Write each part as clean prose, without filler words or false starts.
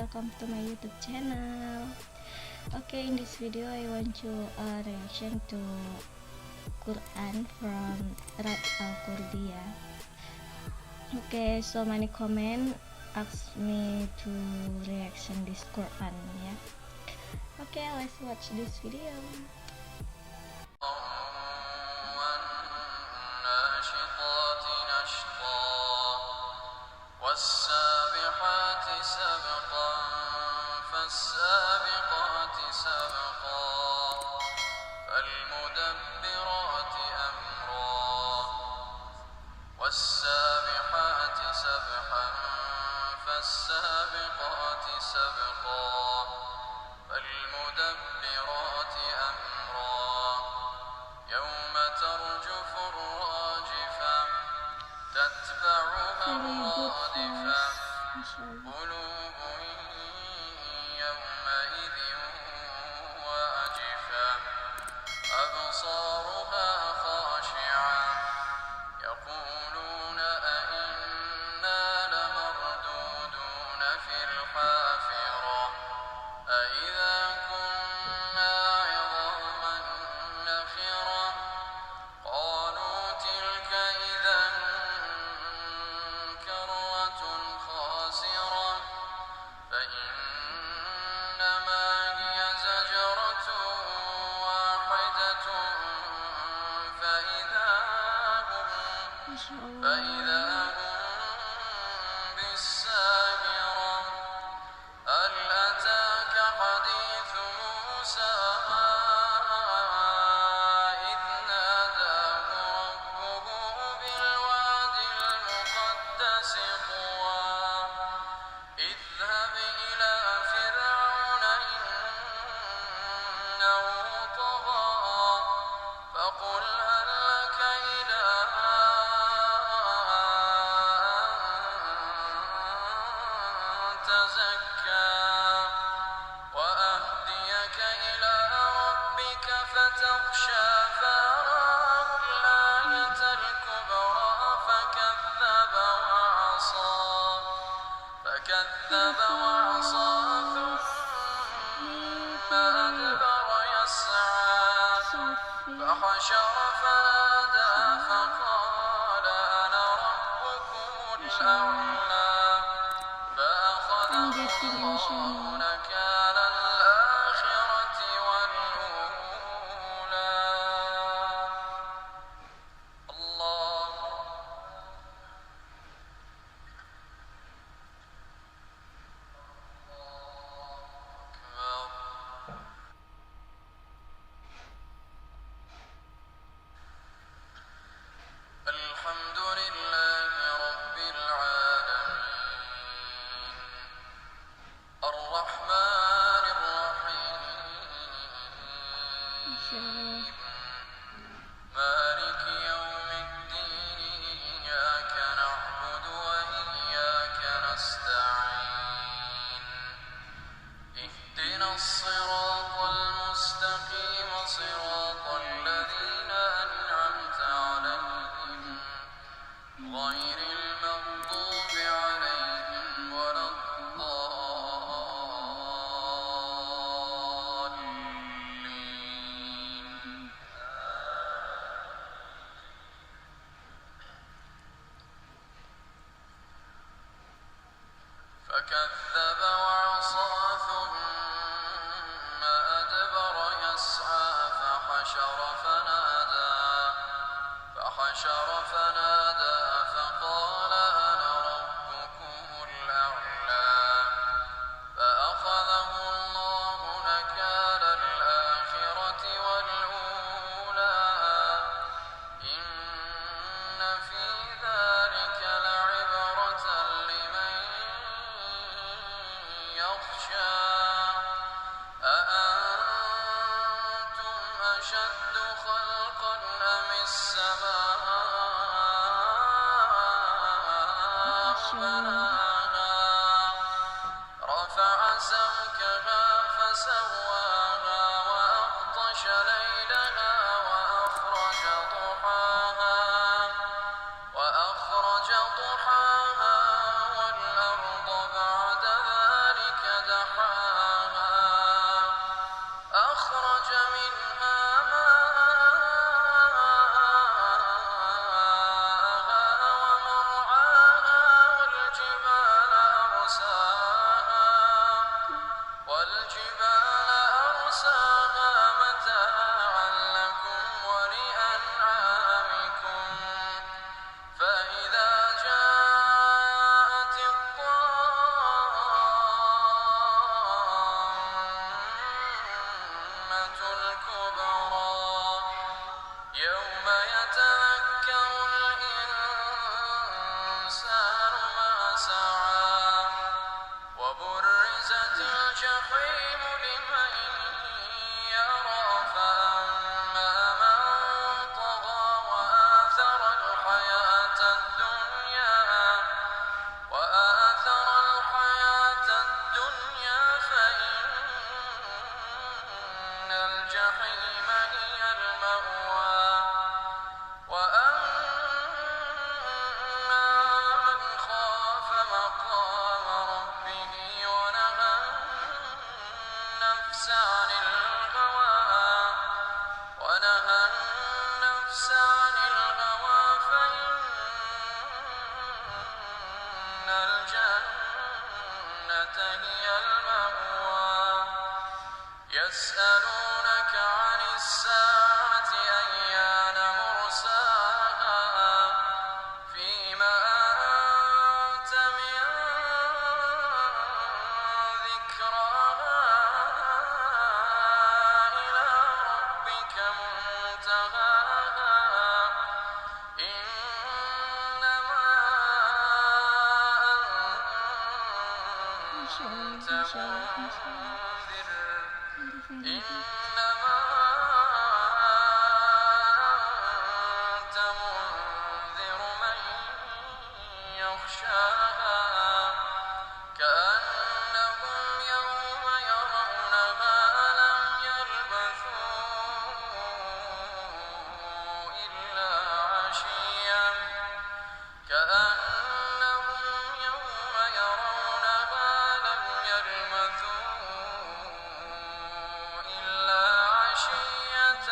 welcome to my YouTube channel. Okay, in this video I want to reaction to Quran from Rad Al Qurdi. Okay, so many comment ask me to reaction this Quran ya. Okay, let's watch this video. والسابحات سبقا فالسابقات سبقا فالمدبرات أمرا والسابحات سبحا فالسابقات سبقا فالمدبرات أمرا يوم ترجف الراجفة تتبعها الرادفة قلوب يومئذ واجفة أبصارها خاشعة يقولون أئنا لمردودون في الحافرة أئذا كنا عظاما نخرة قالوا تلك إذا كرة خاسرة فإنما هي زجرة واحدة فإذا هم بالساهرة هل أتاك حديث موسى إذ ناداه ربه بالواد المقدس طوى اذهب إلى فرعون إنه طغى فقل هل لك إلى أن تزكى وأهديك إلى ربك فتخشى فرآه الآية الكبرى فكذب وعصى ثم أدبر يسعى فحشر فنادى فقال أنا ربكم الأعلى فأخذه الله نكال الآخرة والأولى الله أكبر. الحمد لله رب العالمين الرحمن الرحيم مالك يوم الدين إياك نعبد وإياك نستعين اهدنا الصراط المستقيم صراط الذين أنعمت عليهم غير المغضوب عليهم ولا الضالين فكذب وعصى ثم أدبر يسعى فحشر فنادى فقال أنا ربكم الأعلى فأخذه الله نكال الآخرة والأولى إن في ذلك لعبرة لمن يخشى أأنتم أشد خلقا أم السماء بناها رفع سمكها فسواها وأغطش ليلها وأخرج ضحاها والأرض بعد ذلك الجحيم هي المأوى وأما من خاف مقام ربه ونهى النفس عن الهوى فإن الجنة هي المأوى يسألونك عن الساعة أيان مرساها فيما أنت من ذكراها إلى ربك منتهاها إنما أنت منذر إنما أنت منذر من يخشاها كأنهم يوم يرونها لم يلبثوا إلا عشيا كأنهم يوم يرونها لم يلبثوا إلا عشية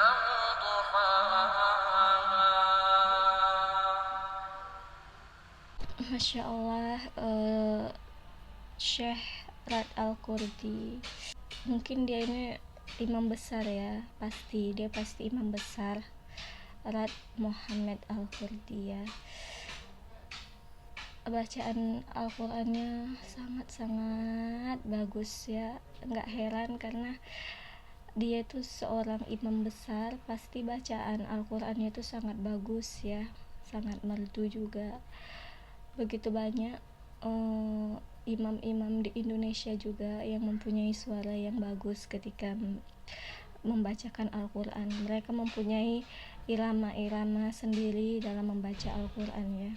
أو ضحاها Masya Allah, Syekh Rad Al-Qurdi, mungkin dia ini imam besar ya, dia pasti imam besar, Rad Muhammad Al-Qurdi ya. Bacaan Al-Qur'annya sangat-sangat bagus ya, nggak heran karena dia itu seorang imam besar, pasti bacaan Al-Qur'annya itu sangat bagus ya, sangat merdu juga. Begitu banyak imam-imam di Indonesia juga yang mempunyai suara yang bagus ketika membacakan Al-Quran. Mereka mempunyai irama-irama sendiri dalam membaca Al-Quran ya.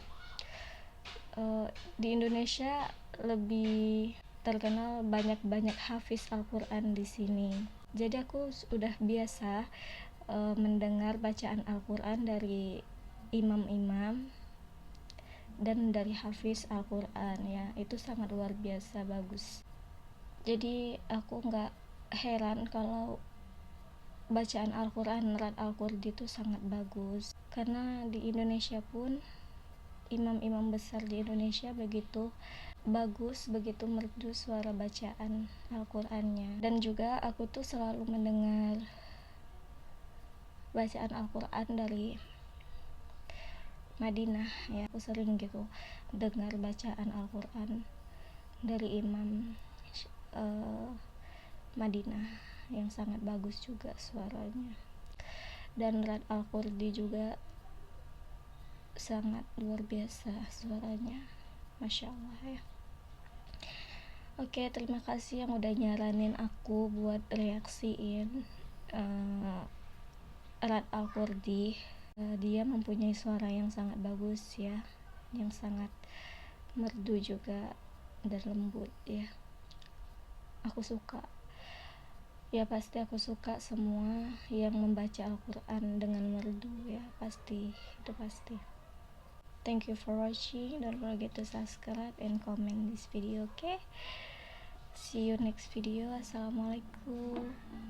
Di Indonesia lebih terkenal banyak hafiz Al-Quran di sini. Jadi aku sudah biasa mendengar bacaan Al-Quran dari imam-imam dan dari hafiz Al-Quran ya, itu sangat luar biasa bagus. Jadi aku nggak heran kalau bacaan Al-Quran Rad Al-Qurdi itu sangat bagus, karena di Indonesia pun imam-imam besar di Indonesia begitu bagus, begitu merdu suara bacaan Al-Qurannya. Dan juga aku tuh selalu mendengar bacaan Al-Quran dari Madinah ya, aku sering gitu dengar bacaan Al-Quran dari imam Madinah yang sangat bagus juga suaranya. Dan Rad Al-Qurdi juga sangat luar biasa suaranya, Masya Allah ya. Oke, terima kasih yang udah nyaranin aku buat reaksiin Rad Al-Qurdi. Dia mempunyai suara yang sangat bagus ya, yang sangat merdu juga dan lembut ya. Aku suka ya, pasti aku suka semua yang membaca Al-Quran dengan merdu ya, pasti, itu pasti. Thank you for watching. Don't forget to subscribe and comment this video, okay? See you next video. Assalamualaikum.